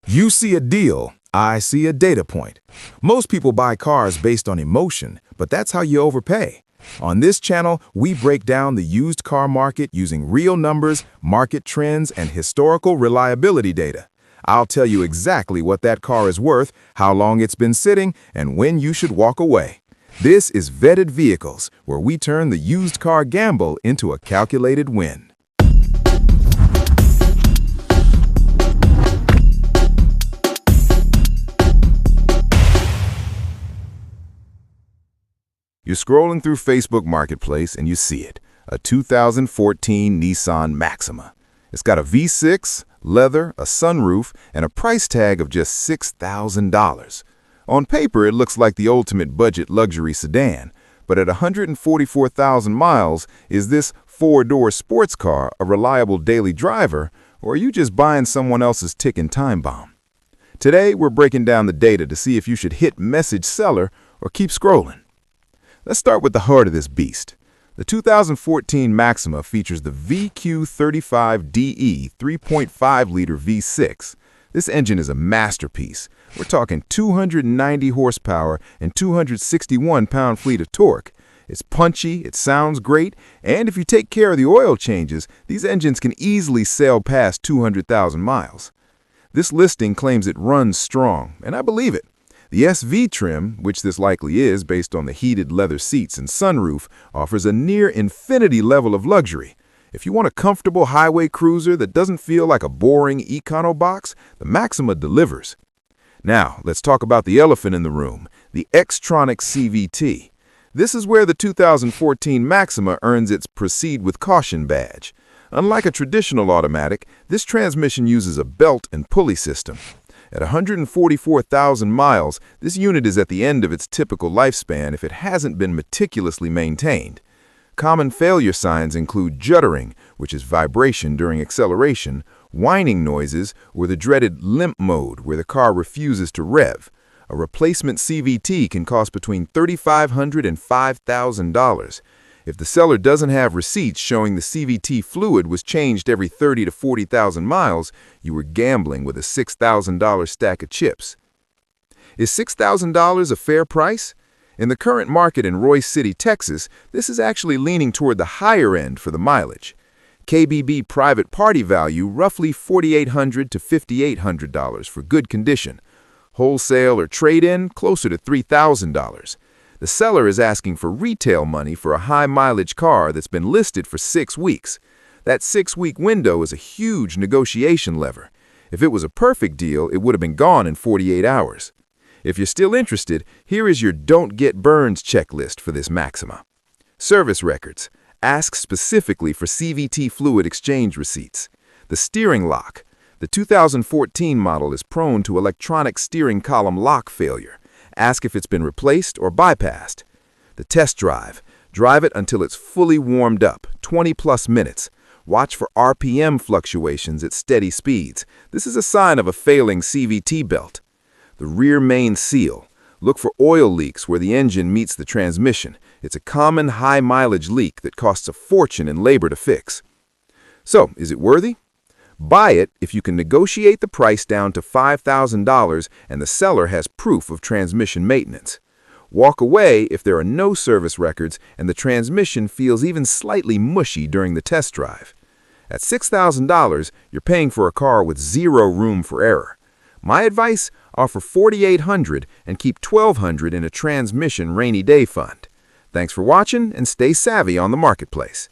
You see a deal, I see a data point. Most people buy cars based on emotion, but that's how you overpay. On this channel, we break down the used car market using real numbers, market trends, and historical reliability data. I'll tell you exactly what that car is worth, how long it's been sitting, and when you should walk away. This is Vetted Vehicles, where we turn the used car gamble into a calculated win. You're scrolling through Facebook Marketplace and you see it, a 2014 Nissan Maxima. It's got a V6, leather, a sunroof, and a price tag of just $6,000. On paper, it looks like the ultimate budget luxury sedan, but at 144,000 miles, is this four-door sports car a reliable daily driver, or are you just buying someone else's ticking time bomb? Today, we're breaking down the data to see if you should hit message seller or keep scrolling. Let's start with the heart of this beast. The 2014 Maxima features the VQ35DE 3.5-liter V6. This engine is a masterpiece. We're talking 290 horsepower and 261 pound-feet of torque. It's punchy, it sounds great, and if you take care of the oil changes, these engines can easily sail past 200,000 miles. This listing claims it runs strong, and I believe it. The SV trim, which this likely is based on the heated leather seats and sunroof, offers a near-infinity level of luxury. If you want a comfortable highway cruiser that doesn't feel like a boring econo box, the Maxima delivers. Now, let's talk about the elephant in the room, the Xtronic CVT. This is where the 2014 Maxima earns its Proceed with Caution badge. Unlike a traditional automatic, this transmission uses a belt and pulley system. At 144,000 miles, this unit is at the end of its typical lifespan if it hasn't been meticulously maintained. Common failure signs include juddering, which is vibration during acceleration, whining noises, or the dreaded limp mode where the car refuses to rev. A replacement CVT can cost between $3,500 and $5,000. If the seller doesn't have receipts showing the CVT fluid was changed every 30 to 40,000 miles, you were gambling with a $6,000 stack of chips. Is $6,000 a fair price? In the current market in Royce City, Texas, this is actually leaning toward the higher end for the mileage. KBB private party value roughly $4,800 to $5,800 for good condition. Wholesale or trade-in closer to $3,000. The seller is asking for retail money for a high-mileage car that's been listed for 6 weeks. That 6-week window is a huge negotiation lever. If it was a perfect deal, it would have been gone in 48 hours. If you're still interested, here is your Don't Get Burns checklist for this Maxima. Service records. Ask specifically for CVT fluid exchange receipts. The steering lock. The 2014 model is prone to electronic steering column lock failure. Ask if it's been replaced or bypassed. The test drive. Drive it until it's fully warmed up, 20+ minutes. Watch for RPM fluctuations at steady speeds. This is a sign of a failing CVT belt. The rear main seal. Look for oil leaks where the engine meets the transmission. It's a common high-mileage leak that costs a fortune in labor to fix. So, is it worthy? Buy it if you can negotiate the price down to $5,000 and the seller has proof of transmission maintenance. Walk away if there are no service records and the transmission feels even slightly mushy during the test drive. At $6,000, you're paying for a car with zero room for error. My advice, offer $4,800 and keep $1,200 in a transmission rainy day fund. Thanks for watching and stay savvy on the marketplace.